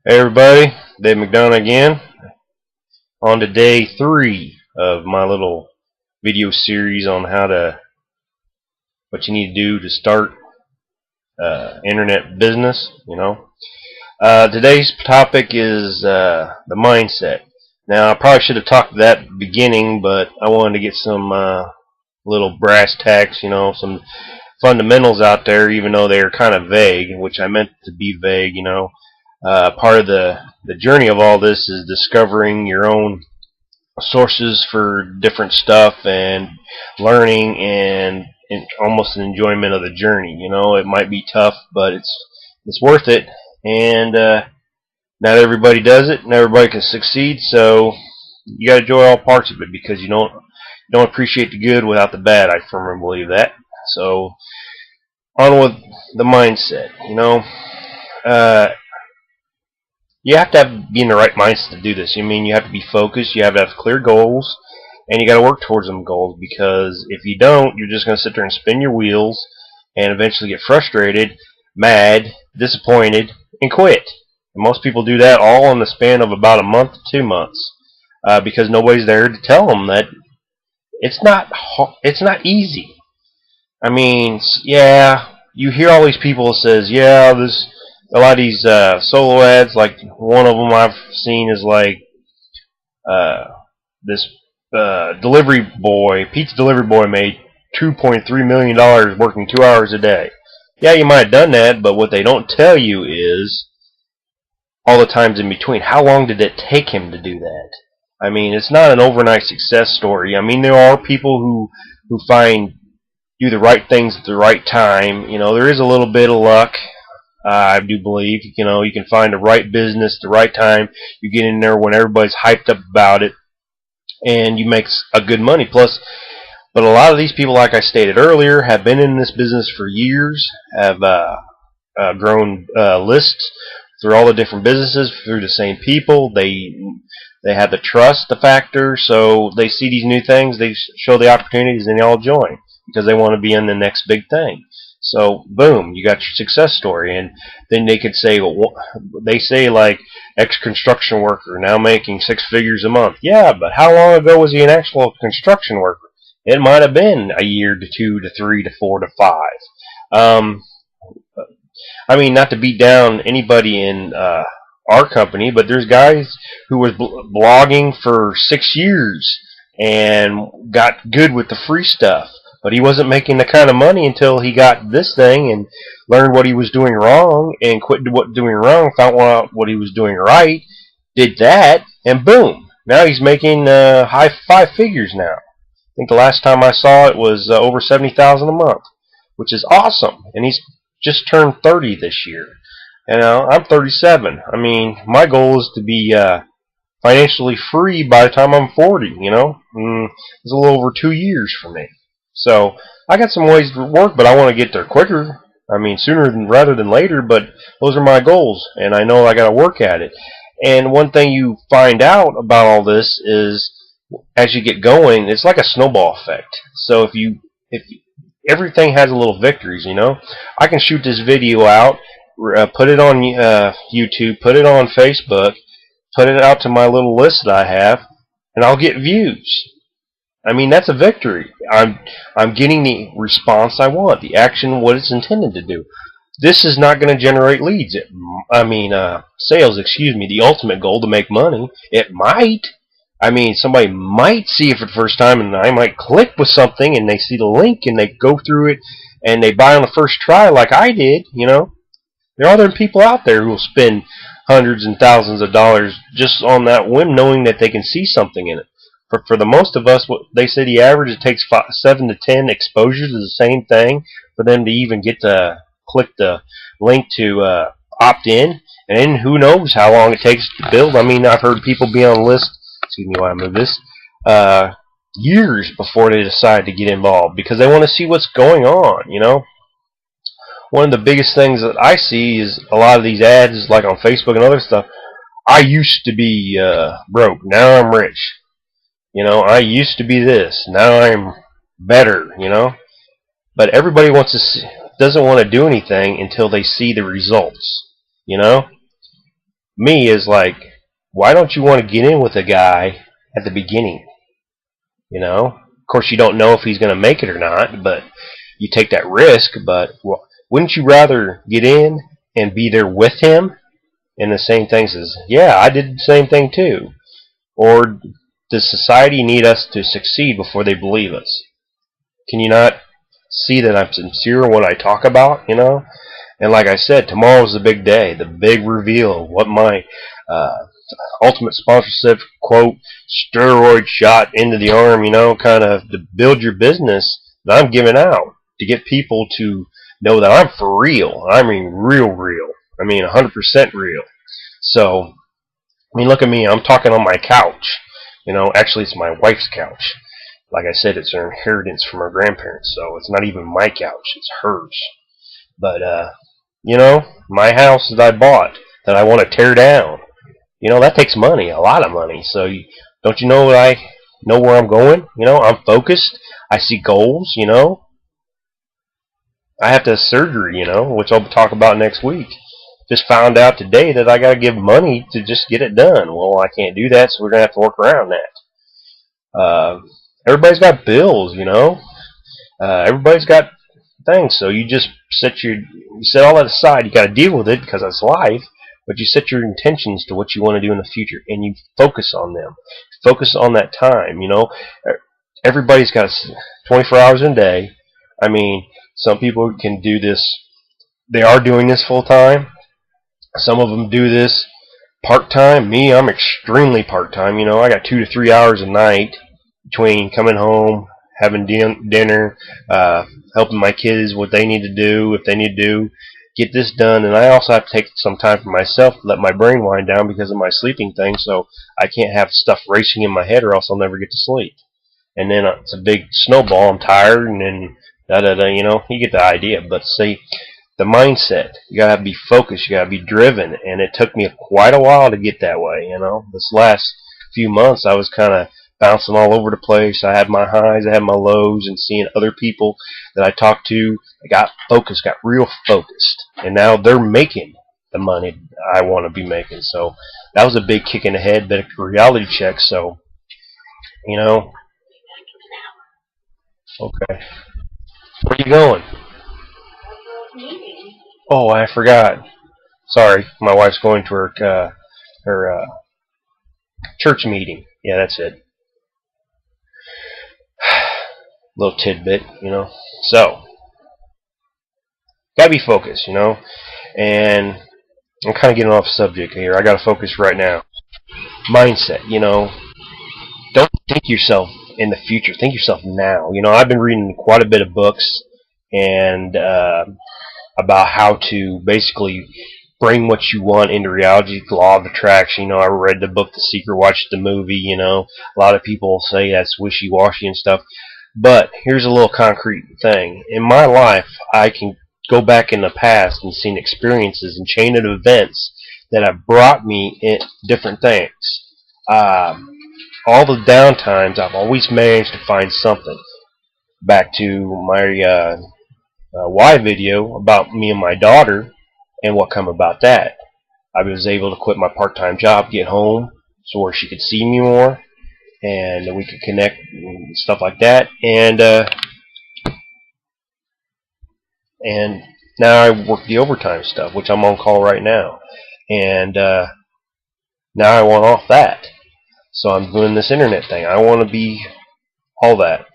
Hey everybody, Dave McDonough again, on to day 3 of my little video series on what you need to do to start internet business, Today's topic is the mindset. Now, I probably should have talked to that at the beginning, but I wanted to get some little brass tacks, some fundamentals out there, even though they're kind of vague, which I meant to be vague, Part of the journey of all this is discovering your own sources for different stuff and learning and almost an enjoyment of the journey. It might be tough, but it's worth it. And not everybody does it, not everybody can succeed. So you got to enjoy all parts of it because you don't appreciate the good without the bad. I firmly believe that. So on with the mindset. You have to be in the right mindset to do this. You have to be focused, you have to have clear goals, and you got to work towards them goals, because if you don't, you're just going to sit there and spin your wheels and eventually get frustrated, mad, disappointed, and quit. And most people do that all in the span of about a month to 2 months, because nobody's there to tell them that it's not easy. You hear all these people that says, a lot of these solo ads, like one of them I've seen is like this pizza delivery boy made $2.3 million working 2 hours a day. Yeah, you might have done that, but what they don't tell you is all the times in between. How long did it take him to do that? It's not an overnight success story. There are people who do the right things at the right time. There is a little bit of luck. I do believe, you can find the right business, the right time. You get in there when everybody's hyped up about it, and you make a good money. But a lot of these people, like I stated earlier, have been in this business for years, have grown lists through all the different businesses, through the same people. They have the trust, the factor, so they see these new things, they show the opportunities, and they all join because they want to be in the next big thing. So, boom, you got your success story. And then they could say, they say like, ex-construction worker now making 6 figures a month. Yeah, but how long ago was he an actual construction worker? It might have been a year to 2 to 3 to 4 to 5. Not to beat down anybody in our company, but there's guys who was blogging for 6 years and got good with the free stuff. But he wasn't making the kind of money until he got this thing and learned what he was doing wrong and quit doing wrong, found out what he was doing right, did that, and boom. Now he's making high 5 figures now. I think the last time I saw it was over $70,000 a month, which is awesome. And he's just turned 30 this year. I'm 37. My goal is to be financially free by the time I'm 40, It's a little over 2 years for me. So I got some ways to work, but I want to get there quicker. Sooner rather than later, but those are my goals, and I know I got to work at it. And one thing you find out about all this is, as you get going, it's like a snowball effect. So if everything has a little victories, I can shoot this video out, put it on YouTube, put it on Facebook, put it out to my little list that I have, and I'll get views. That's a victory. I'm getting the response I want, the action, what it's intended to do. This is not going to generate leads. Sales, the ultimate goal to make money. It might. Somebody might see it for the first time, and I might click with something, and they see the link, and they go through it, and they buy on the first try like I did, There are other people out there who will spend hundreds and thousands of dollars just on that whim, knowing that they can see something in it. For the most of us, what they say the average, it takes 7 to 10 exposures of the same thing for them to even get to click the link to opt in. And then who knows how long it takes to build. I've heard people be on a list, excuse me while I move this, years before they decide to get involved because they want to see what's going on, One of the biggest things that I see is a lot of these ads, like on Facebook and other stuff. I used to be broke, now I'm rich. I used to be this, now I'm better, But everybody doesn't want to do anything until they see the results, me is like, why don't you want to get in with a guy at the beginning? You know, of course you don't know if he's going to make it or not, but you take that risk. But well, wouldn't you rather get in and be there with him? And the same thing says, yeah, I did the same thing too. Or does society need us to succeed before they believe us? Can you not see that I'm sincere in what I talk about, you know? And like I said, tomorrow's the big day, the big reveal of what my ultimate sponsorship, quote, steroid shot into the arm, you know, kind of to build your business that I'm giving out to get people to know that I'm for real. I mean, real. I mean, 100% real. So, I mean, look at me. I'm talking on my couch. You know, actually, it's my wife's couch. Like I said, it's her inheritance from her grandparents, so it's not even my couch. It's hers. But, you know, my house that I bought that I want to tear down, you know, that takes money, a lot of money. So, don't you know I know where I'm going? You know, I'm focused. I see goals, you know. I have to have surgery, you know, which I'll talk about next week. Just found out today that I got to give money to just get it done. Well, I can't do that, so we're going to have to work around that. Everybody's got bills, you know. Everybody's got things, so you just you set all that aside. You got to deal with it because it's life, but you set your intentions to what you want to do in the future, and you focus on them. Focus on that time, you know. Everybody's got 24 hours in a day. I mean, some people can do this. They are doing this full time. Some of them do this part-time. Me, I'm extremely part-time. You know, I got 2 to 3 hours a night between coming home, having dinner, helping my kids what they need to do, if they need to do, get this done. And I also have to take some time for myself to let my brain wind down because of my sleeping thing, so I can't have stuff racing in my head or else I'll never get to sleep. And then it's a big snowball. I'm tired, and then da-da-da, you know, you get the idea. But see, the mindset, you gotta be focused, you gotta be driven, and it took me quite a while to get that way, you know. This last few months I was kind of bouncing all over the place. I had my highs, I had my lows, and seeing other people that I talked to, I got focused, got real focused, and now they're making the money I want to be making. So that was a big kick in the head, but a reality check. So, you know, okay, where are you going? Oh, I forgot. Sorry, my wife's going to her church meeting. Yeah, that's it. Little tidbit, you know. So, gotta be focused, you know. And I'm kind of getting off subject here. I gotta focus right now. Mindset, you know. Don't think yourself in the future. Think yourself now. You know, I've been reading quite a bit of books and about how to basically bring what you want into reality, the law of attraction. You know, I read the book The Secret, watched the movie, you know. A lot of people say that's wishy-washy and stuff. But here's a little concrete thing. In my life, I can go back in the past and seen experiences and chain of events that have brought me in different things. All the downtimes, I've always managed to find something. Back to my why video about me and my daughter and what come about that. I was able to quit my part-time job, get home, so where she could see me more, and we could connect and stuff like that. And now I work the overtime stuff, which I'm on call right now. And now I want off that. So I'm doing this internet thing. I want to be all that.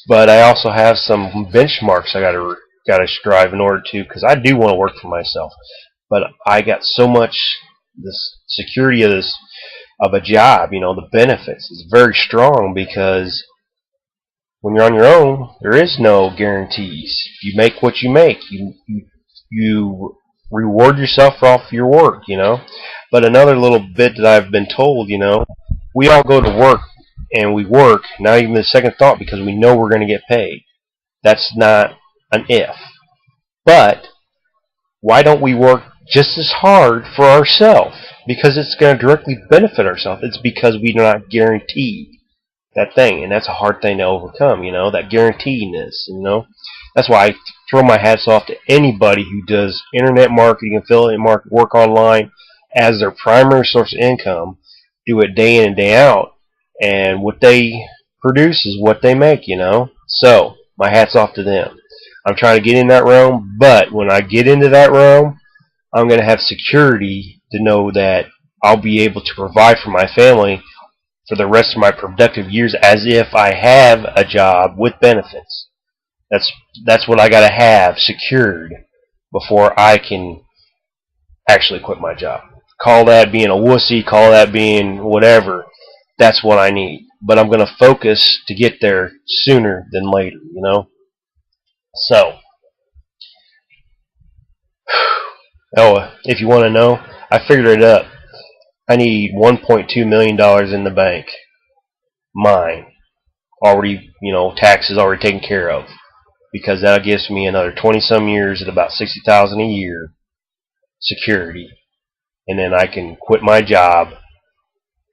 But I also have some benchmarks I gotta strive in order to, because I do want to work for myself. But I got so much this security of a job, you know, the benefits is very strong, because when you're on your own, there is no guarantees. You make what you make. You reward yourself off your work, you know. But another little bit that I've been told, you know, we all go to work and we work, not even a second thought, because we know we're going to get paid. That's not an if. But why don't we work just as hard for ourselves? Because it's going to directly benefit ourselves. It's because we're not guaranteed that thing, and that's a hard thing to overcome, you know, that guaranteedness, you know. That's why I throw my hats off to anybody who does internet marketing, affiliate marketing, work online. as their primary source of income, do it day in and day out, and what they produce is what they make, you know. So my hat's off to them. I'm trying to get in that realm, but when I get into that realm, I'm going to have security to know that I'll be able to provide for my family for the rest of my productive years as if I have a job with benefits. That's what I got to have secured before I can actually quit my job. Call that being a wussy, call that being whatever. That's what I need. But I'm going to focus to get there sooner than later, you know. So, if you want to know, I figured it up. I need $1.2 million in the bank. Mine. Already, you know, taxes already taken care of. Because that gives me another 20-some years at about $60,000 a year security. And then I can quit my job,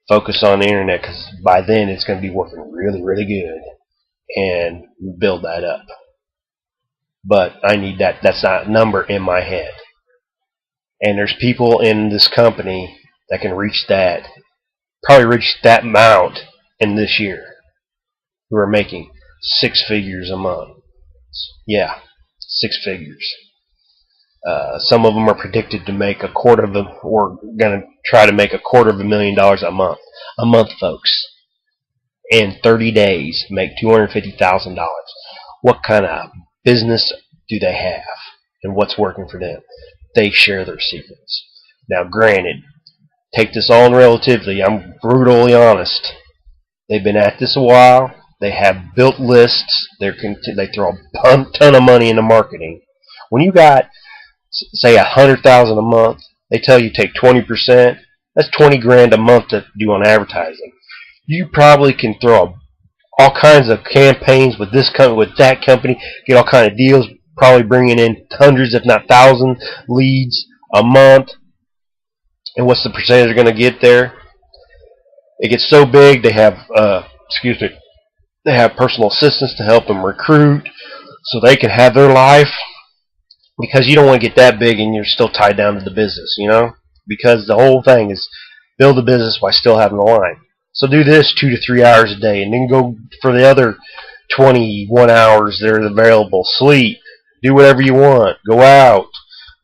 focus on the internet, because by then it's going to be working really, really good, and build that up. But I need that. That's not a number in my head. And there's people in this company that can reach that, probably reach that amount in this year, who are making 6 figures a month. Yeah, 6 figures. Some of them are predicted to make we're going to try to make $250,000 a month. A month, folks. In 30 days, make $250,000. What kind of business do they have? And what's working for them? They share their secrets. Now, granted, take this all in relativity. I'm brutally honest. They've been at this a while. They have built lists. They throw a ton of money into marketing. When you got, say, $100,000 a month, they tell you take 20%. That's $20,000 a month to do on advertising. You probably can throw all kinds of campaigns with this company, with that company, get all kinds of deals, probably bringing in hundreds, if not thousands, leads a month. And what's the percentage they're going to get there? It gets so big, they have, they have personal assistants to help them recruit so they can have their life. Because you don't want to get that big and you're still tied down to the business, you know? Because the whole thing is build a business while still having the line. So do this 2 to 3 hours a day, and then go for the other 21 hours that are available. Sleep. Do whatever you want. Go out.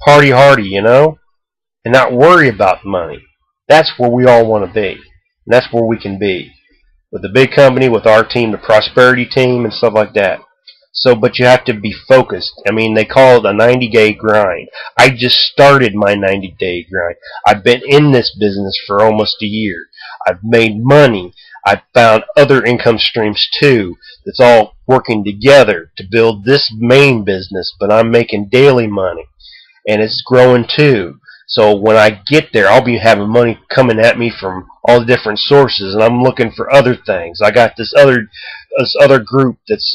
Party hardy, you know? And not worry about the money. That's where we all want to be. And that's where we can be. With the big company, with our team, the prosperity team, and stuff like that. So, but you have to be focused. I mean, they call it a 90-day grind. I just started my 90-day grind. I've been in this business for almost a year. I've made money. I've found other income streams too. That's all working together to build this main business, but I'm making daily money. And it's growing too. So when I get there, I'll be having money coming at me from all the different sources, and I'm looking for other things. I got this other group that's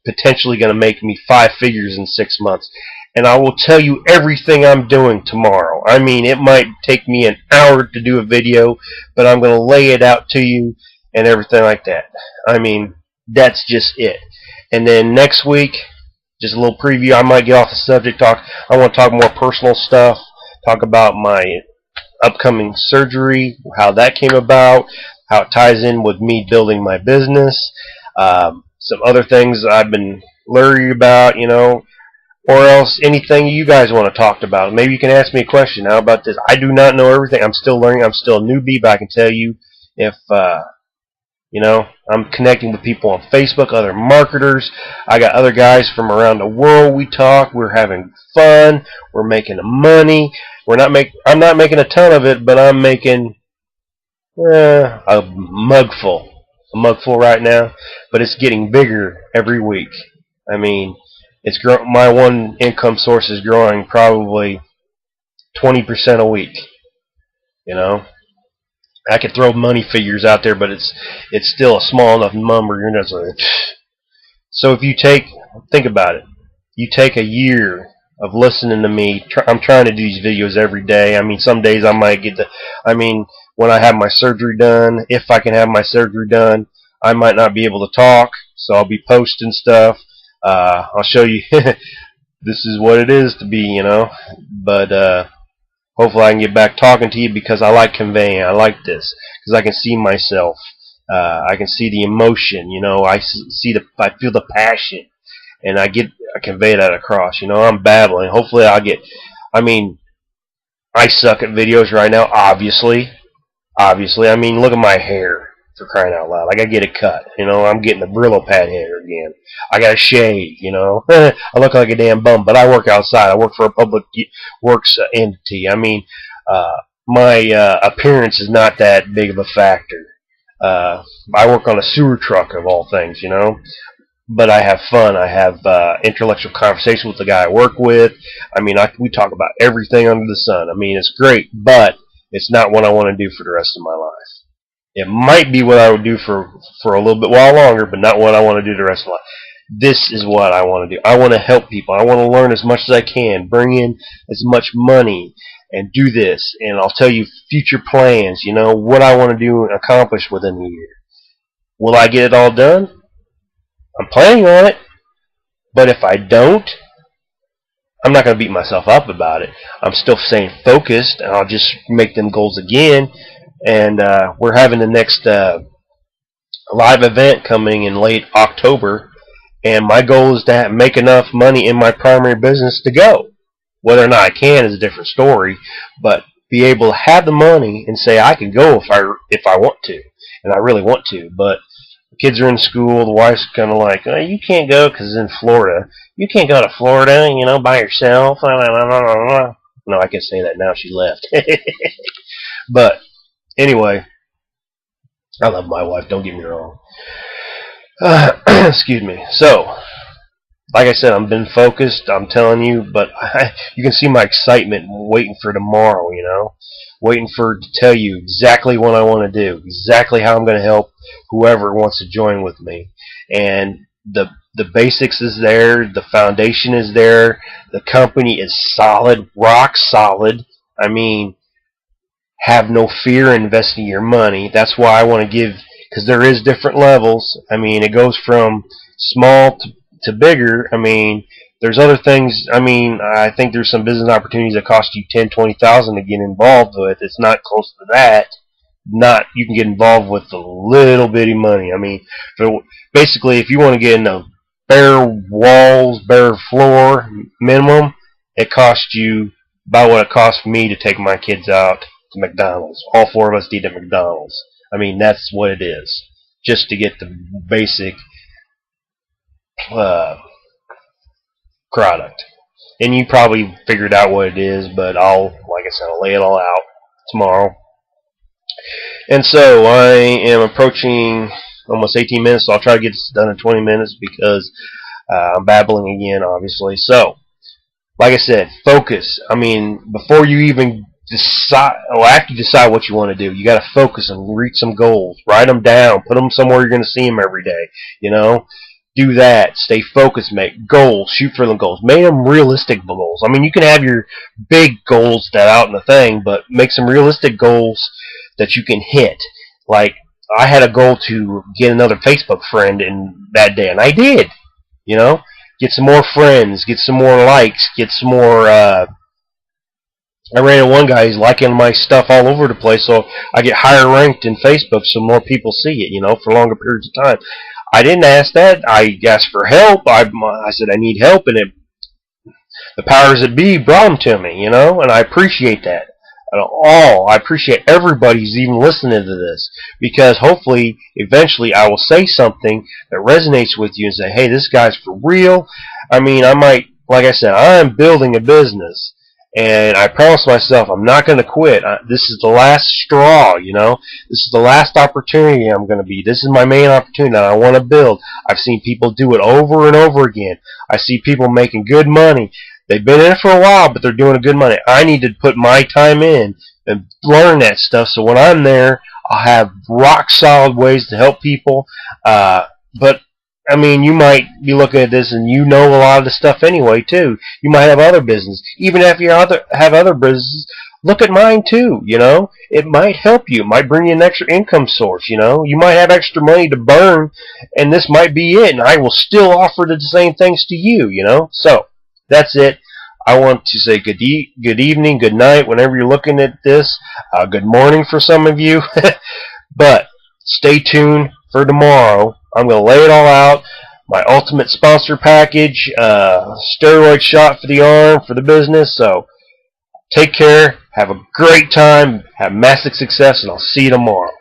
potentially going to make me 5 figures in 6 months. And I will tell you everything I'm doing tomorrow. I mean, it might take me an hour to do a video, but I'm going to lay it out to you and everything like that. I mean, that's just it. And then next week, just a little preview. I might get off the subject. I want to talk more personal stuff. Talk about my upcoming surgery, how that came about, how it ties in with me building my business. Some other things I've been learning about, you know, or else anything you guys want to talk about. Maybe you can ask me a question. How about this? I do not know everything. I'm still learning. I'm still a newbie, but I can tell you if, you know, I'm connecting with people on Facebook, other marketers. I got other guys from around the world. We talk. We're having fun. We're making money. I'm not making a ton of it, but I'm making a mugful right now, but it's getting bigger every week. I mean, my one income source is growing probably 20% a week. You know, I could throw money figures out there, but it's still a small enough number. You're just like, so if you think about it, you take a year of listening to me. I'm trying to do these videos every day. I mean, some days I might when I have my surgery done, if I can have my surgery done, I might not be able to talk, so I'll be posting stuff. I'll show you this is what it is to be, you know. But Hopefully I can get back talking to you because I like conveying. I like this because I can see myself. I can see the emotion. You know, I feel the passion, and I convey that across. You know, I'm babbling. Hopefully I'll get. I mean, I suck at videos right now. Obviously. I mean, look at my hair. For crying out loud, I gotta get it cut. You know, I'm getting the Brillo pad hair again. I gotta shave. You know, I look like a damn bum, but I work outside. I work for a public works entity. I mean, my appearance is not that big of a factor. I work on a sewer truck of all things. You know, but I have fun. I have intellectual conversation with the guy I work with. I mean, we talk about everything under the sun. I mean, it's great, but it's not what I want to do for the rest of my life. It might be what I would do for a little bit while longer, but not what I want to do the rest of my life. This is what I want to do. I want to help people. I want to learn as much as I can, bring in as much money, and do this. And I'll tell you future plans, you know, what I want to do and accomplish within a year. Will I get it all done? I'm planning on it. But if I don't, I'm not going to beat myself up about it. I'm still staying focused, and I'll just make them goals again. And we're having the next live event coming in late October, and my goal is to make enough money in my primary business to go. Whether or not I can is a different story, but be able to have the money and say I can go if I want to, and I really want to. But the kids are in school. The wife's kind of like, oh, you can't go because it's in Florida. You can't go to Florida, you know, by yourself. No, I can say that now. She left. But anyway, I love my wife, don't get me wrong. Excuse me. So, like I said, I've been focused, I'm telling you, but you can see my excitement waiting for tomorrow, you know? Waiting to tell you exactly what I want to do, exactly how I'm going to help whoever wants to join with me. And the basics is there, the foundation is there, the company is solid, rock solid. I mean, have no fear in investing your money. That's why I want to give, because there is different levels. I mean, it goes from small to bigger. I mean, there's other things. I mean, I think there's some business opportunities that cost you $10,000, $20,000 to get involved with. It's not close to that. You can get involved with a little bitty money. I mean, basically, if you want to get in a bare walls, bare floor minimum, it costs you about what it costs me to take my kids out to McDonald's. All four of us eat at McDonald's. I mean, that's what it is. Just to get the basic product. And you probably figured out what it is, but like I said, I'll lay it all out tomorrow. And so I am approaching almost 18 minutes, so I'll try to get this done in 20 minutes because I'm babbling again, obviously. So, like I said, focus. I mean, before you even decide, after you decide what you want to do, you got to focus and reach some goals. Write them down. Put them somewhere you're going to see them every day. You know, do that. Stay focused. Make goals. Shoot for them goals. Make them realistic goals. I mean, you can have your big goals that out in the thing, but make some realistic goals that you can hit. Like, I had a goal to get another Facebook friend in that day, and I did. You know, get some more friends, get some more likes, get some more. I ran into one guy, he's liking my stuff all over the place, so I get higher ranked in Facebook so more people see it, you know, for longer periods of time. I didn't ask that. I asked for help. I said I need help, and the powers that be brought them to me, you know, and I appreciate that. I appreciate everybody's even listening to this, because hopefully, eventually, I will say something that resonates with you and say, hey, this guy's for real. I mean, I might, like I said, I'm building a business. And I promised myself I'm not going to quit. This is the last straw, you know. This is the last opportunity I'm going to be. This is my main opportunity that I want to build. I've seen people do it over and over again. I see people making good money. They've been in it for a while, but they're doing a good money. I need to put my time in and learn that stuff, so when I'm there, I'll have rock-solid ways to help people. But I mean, you might be looking at this and you know a lot of the stuff anyway, too. You might have other business. Even if you have other businesses, look at mine, too, you know. It might help you. It might bring you an extra income source, you know. You might have extra money to burn, and this might be it, and I will still offer the same things to you, you know. So, that's it. I want to say good evening, good night, whenever you're looking at this. Good morning for some of you. But stay tuned for tomorrow. I'm going to lay it all out. My ultimate sponsor package, steroid shot for the arm, for the business. So take care. Have a great time. Have massive success, and I'll see you tomorrow.